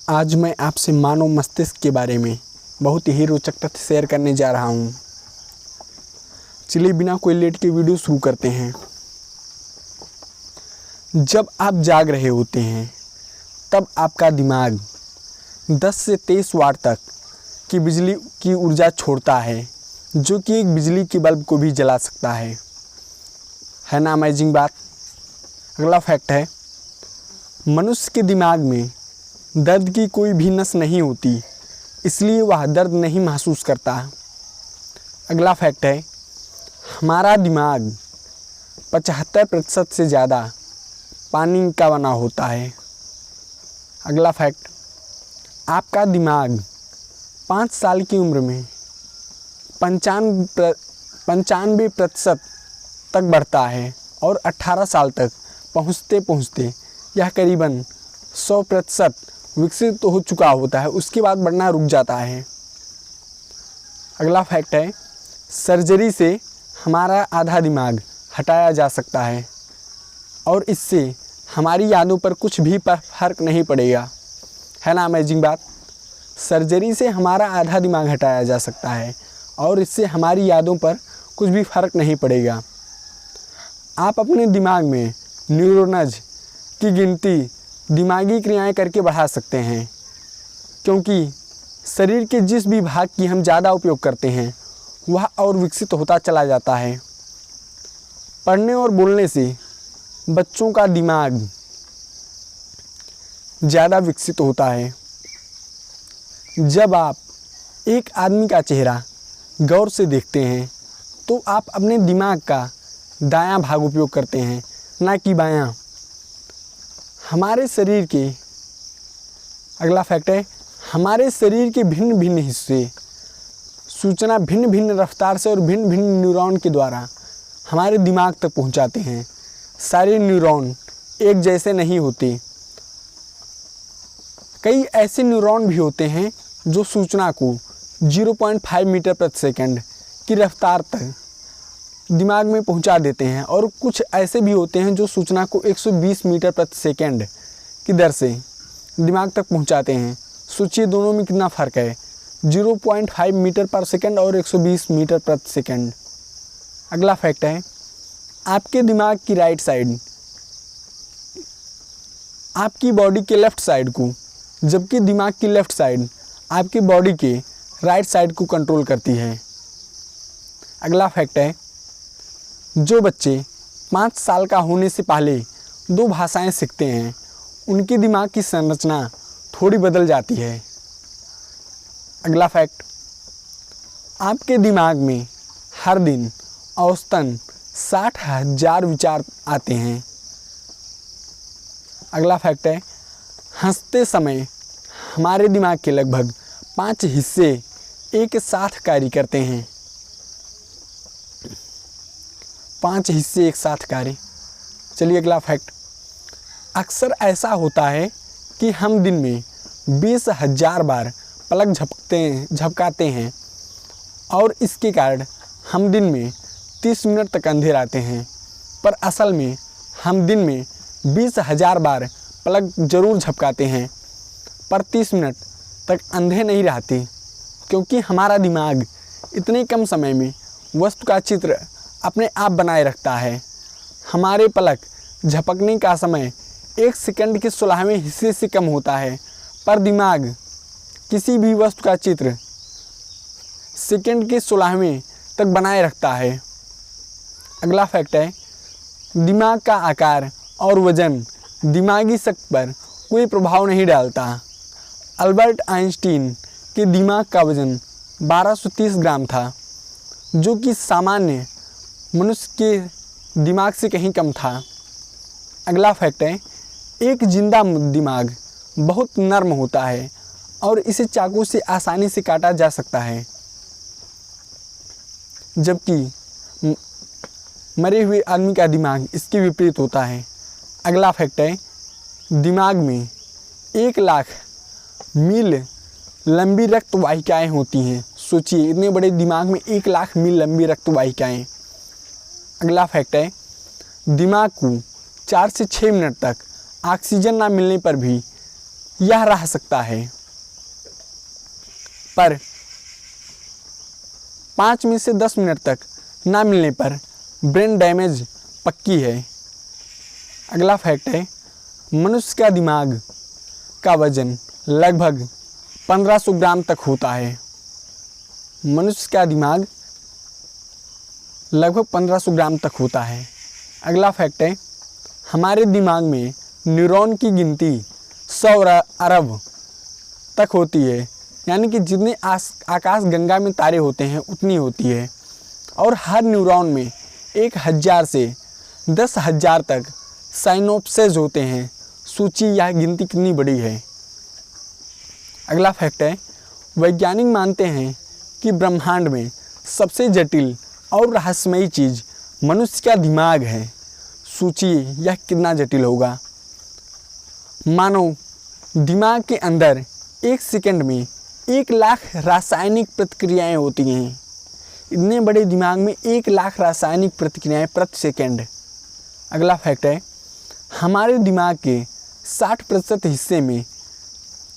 आज मैं आपसे मानव मस्तिष्क के बारे में बहुत ही रोचक तथ्य शेयर करने जा रहा हूँ। चलिए बिना कोई लेट के वीडियो शुरू करते हैं। जब आप जाग रहे होते हैं तब आपका दिमाग 10 से 23 वाट तक की बिजली की ऊर्जा छोड़ता है, जो कि एक बिजली के बल्ब को भी जला सकता है ना अमेजिंग बात। अगला फैक्ट है, मनुष्य के दिमाग में दर्द की कोई भी नस नहीं होती, इसलिए वह दर्द नहीं महसूस करता। अगला फैक्ट है, हमारा दिमाग 75% से ज़्यादा पानी का बना होता है। अगला फैक्ट, आपका दिमाग 5 साल की उम्र में 95% तक बढ़ता है और 18 साल तक पहुँचते पहुँचते यह करीबन 100% विकसित हो चुका होता है, उसके बाद बढ़ना रुक जाता है। अगला फैक्ट है, सर्जरी से हमारा आधा दिमाग हटाया जा सकता है और इससे हमारी यादों पर कुछ भी फर्क नहीं पड़ेगा, है ना अमेजिंग बात। सर्जरी से हमारा आधा दिमाग हटाया जा सकता है और इससे हमारी यादों पर कुछ भी फर्क नहीं पड़ेगा। आप अपने दिमाग में न्यूरॉन्स की गिनती दिमागी क्रियाएं करके बढ़ा सकते हैं, क्योंकि शरीर के जिस भी भाग की हम ज़्यादा उपयोग करते हैं वह और विकसित होता चला जाता है। पढ़ने और बोलने से बच्चों का दिमाग ज़्यादा विकसित होता है। जब आप एक आदमी का चेहरा गौर से देखते हैं तो आप अपने दिमाग का दायां भाग उपयोग करते हैं, ना कि बायां। हमारे शरीर के अगला फैक्ट है, हमारे शरीर के भिन्न भिन्न हिस्से सूचना भिन्न भिन्न रफ्तार से और भिन्न भिन्न न्यूरॉन के द्वारा हमारे दिमाग तक पहुंचाते हैं। सारे न्यूरॉन एक जैसे नहीं होते। कई ऐसे न्यूरॉन भी होते हैं जो सूचना को 0.5 मीटर प्रति सेकंड की रफ्तार तक दिमाग में पहुंचा देते हैं, और कुछ ऐसे भी होते हैं जो सूचना को 120 मीटर प्रति सेकंड की दर से दिमाग तक पहुंचाते हैं। सोचिए दोनों में कितना फ़र्क है, 0.5 मीटर पर सेकंड और 120 मीटर प्रति सेकंड। अगला फैक्ट है, आपके दिमाग की राइट साइड आपकी बॉडी के लेफ़्ट साइड को, जबकि दिमाग की लेफ़्ट साइड आपकी बॉडी के राइट साइड को कंट्रोल करती है। अगला फैक्ट है, जो बच्चे 5 साल का होने से पहले 2 भाषाएं सीखते हैं उनके दिमाग की संरचना थोड़ी बदल जाती है। अगला फैक्ट, आपके दिमाग में हर दिन औसतन 60,000 विचार आते हैं। अगला फैक्ट है, हंसते समय हमारे दिमाग के लगभग 5 हिस्से एक साथ कार्य करते हैं। 5 हिस्से एक साथ कार्य। चलिए अगला फैक्ट, अक्सर ऐसा होता है कि हम दिन में 20,000 बार पलक झपकाते हैं और इसके कारण हम दिन में 30 मिनट तक अंधे रहते हैं, पर असल में हम दिन में 20,000 बार पलक जरूर झपकाते हैं पर 30 मिनट तक अंधे नहीं रहते, क्योंकि हमारा दिमाग इतने कम समय में वस्तु का चित्र अपने आप बनाए रखता है। हमारे पलक झपकने का समय 1 सेकंड के 16वें हिस्से से कम होता है, पर दिमाग किसी भी वस्तु का चित्र सेकंड के 16वें तक बनाए रखता है। अगला फैक्ट है, दिमाग का आकार और वजन दिमागी शक्ति पर कोई प्रभाव नहीं डालता। अल्बर्ट आइंस्टीन के दिमाग का वजन 1230 ग्राम था, जो कि सामान्य मनुष्य के दिमाग से कहीं कम था। अगला फैक्ट है, एक जिंदा दिमाग बहुत नर्म होता है और इसे चाकू से आसानी से काटा जा सकता है, जबकि मरे हुए आदमी का दिमाग इसके विपरीत होता है। अगला फैक्ट है, दिमाग में 1 लाख मील लंबी रक्त वाहिकाएँ होती हैं। सोचिए इतने बड़े दिमाग में 1 लाख मील लंबी रक्त वाहिकाएँ। अगला फैक्ट है, दिमाग को 4 से 6 मिनट तक ऑक्सीजन ना मिलने पर भी यह रह सकता है, पर 5 में से 10 मिनट तक ना मिलने पर ब्रेन डैमेज पक्की है। अगला फैक्ट है, मनुष्य का दिमाग का वजन लगभग 1500 ग्राम तक होता है। मनुष्य का दिमाग लगभग 1500 ग्राम तक होता है। अगला फैक्ट है, हमारे दिमाग में न्यूरॉन की गिनती 100 अरब तक होती है, यानी कि जितने आकाश गंगा में तारे होते हैं उतनी होती है। और हर न्यूरॉन में 1000 से 10,000 तक साइनोप्सेज होते हैं। सूची यह गिनती कितनी बड़ी है। अगला फैक्ट है, वैज्ञानिक मानते हैं कि ब्रह्मांड में सबसे जटिल और रहस्यमयी चीज़ मनुष्य का दिमाग है। सोचिए यह कितना जटिल होगा। मानो दिमाग के अंदर 1 सेकंड में 1 लाख रासायनिक प्रतिक्रियाएं होती हैं। इतने बड़े दिमाग में 1 लाख रासायनिक प्रतिक्रियाएं प्रति सेकंड। अगला फैक्ट है, हमारे दिमाग के 60% हिस्से में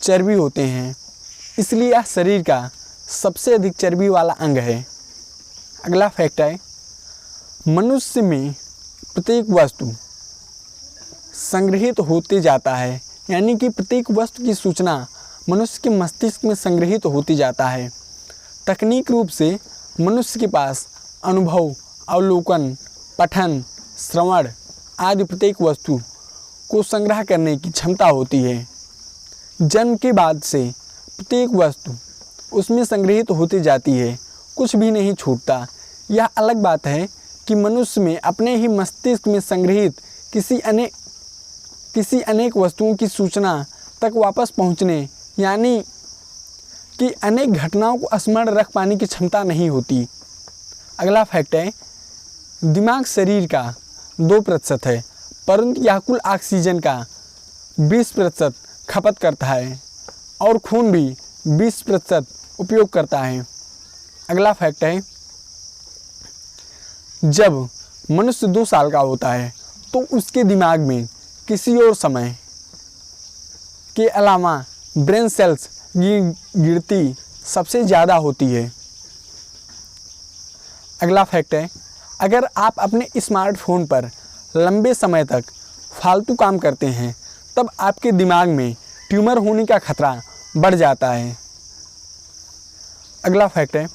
चर्बी होते हैं, इसलिए यह शरीर का सबसे अधिक चर्बी वाला अंग है। अगला फैक्ट है, मनुष्य में प्रत्येक वस्तु संग्रहित होते जाता है, यानी कि प्रत्येक वस्तु की सूचना मनुष्य के मस्तिष्क में संग्रहित होती जाता है। तकनीक रूप से मनुष्य के पास अनुभव, अवलोकन, पठन, श्रवण आदि प्रत्येक वस्तु को संग्रह करने की क्षमता होती है। जन्म के बाद से प्रत्येक वस्तु उसमें संग्रहित होती जाती है, कुछ भी नहीं छूटता। यह अलग बात है कि मनुष्य में अपने ही मस्तिष्क में संग्रहित किसी अनेक वस्तुओं की सूचना तक वापस पहुंचने, यानी कि अनेक घटनाओं को स्मरण रख पाने की क्षमता नहीं होती। अगला फैक्ट है, दिमाग शरीर का 2% है, परंतु यह कुल ऑक्सीजन का 20% खपत करता है और खून भी 20% उपयोग करता है। अगला फैक्ट है, जब मनुष्य 2 साल का होता है तो उसके दिमाग में किसी और समय के अलावा ब्रेन सेल्स की गिनती सबसे ज़्यादा होती है। अगला फैक्ट है, अगर आप अपने स्मार्टफोन पर लंबे समय तक फालतू काम करते हैं तब आपके दिमाग में ट्यूमर होने का खतरा बढ़ जाता है। अगला फैक्ट है,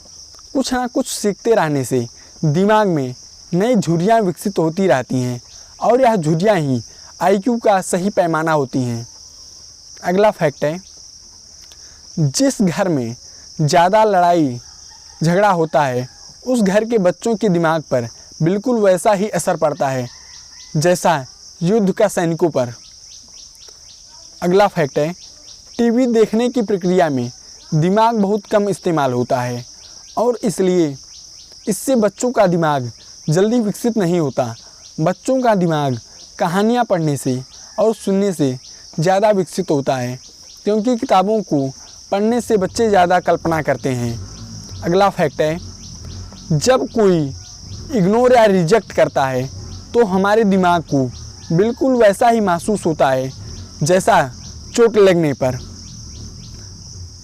कुछ ना कुछ सीखते रहने से दिमाग में नई झुर्रियाँ विकसित होती रहती हैं और यह झुर्रियाँ ही IQ का सही पैमाना होती हैं। अगला फैक्ट है, जिस घर में ज़्यादा लड़ाई झगड़ा होता है उस घर के बच्चों के दिमाग पर बिल्कुल वैसा ही असर पड़ता है जैसा युद्ध का सैनिकों पर। अगला फैक्ट है, टीवी देखने की प्रक्रिया में दिमाग बहुत कम इस्तेमाल होता है और इसलिए इससे बच्चों का दिमाग जल्दी विकसित नहीं होता। बच्चों का दिमाग कहानियाँ पढ़ने से और सुनने से ज़्यादा विकसित होता है, क्योंकि किताबों को पढ़ने से बच्चे ज़्यादा कल्पना करते हैं। अगला फैक्ट है, जब कोई इग्नोर या रिजेक्ट करता है तो हमारे दिमाग को बिल्कुल वैसा ही महसूस होता है जैसा चोट लगने पर।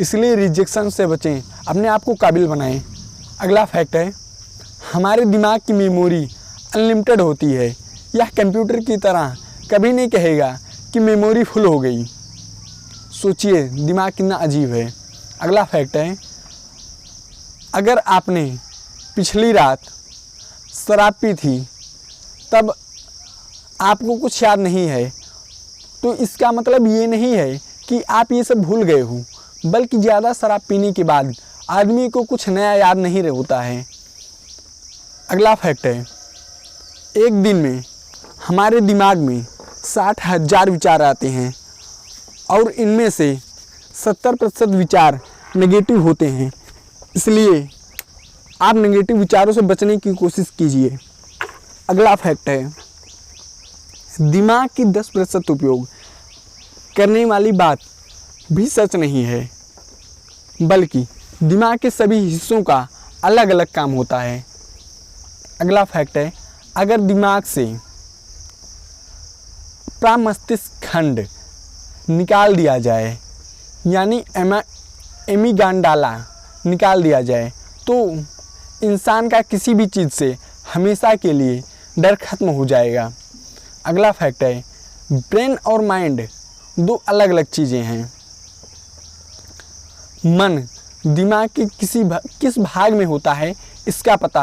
इसलिए रिजेक्शन से बचें, अपने आप को काबिल बनाएं। अगला फैक्ट है, हमारे दिमाग की मेमोरी अनलिमिटेड होती है। यह कंप्यूटर की तरह कभी नहीं कहेगा कि मेमोरी फुल हो गई। सोचिए दिमाग कितना अजीब है। अगला फैक्ट है, अगर आपने पिछली रात शराब पी थी तब आपको कुछ याद नहीं है तो इसका मतलब ये नहीं है कि आप ये सब भूल गए हो, बल्कि ज़्यादा शराब पीने के बाद आदमी को कुछ नया याद नहीं होता है। अगला फैक्ट है, एक दिन में हमारे दिमाग में 60,000 विचार आते हैं और इनमें से 70% विचार नेगेटिव होते हैं। इसलिए आप नेगेटिव विचारों से बचने की कोशिश कीजिए। अगला फैक्ट है, दिमाग की 10% उपयोग करने वाली बात भी सच नहीं है, बल्कि दिमाग के सभी हिस्सों का अलग अलग काम होता है। अगला फैक्ट है, अगर दिमाग से प्रमस्तिष्क खंड निकाल दिया जाए, यानी एमिगांडाला निकाल दिया जाए, तो इंसान का किसी भी चीज़ से हमेशा के लिए डर खत्म हो जाएगा। अगला फैक्ट है, ब्रेन और माइंड दो अलग अलग चीज़ें हैं। मन दिमाग के किस भाग में होता है इसका पता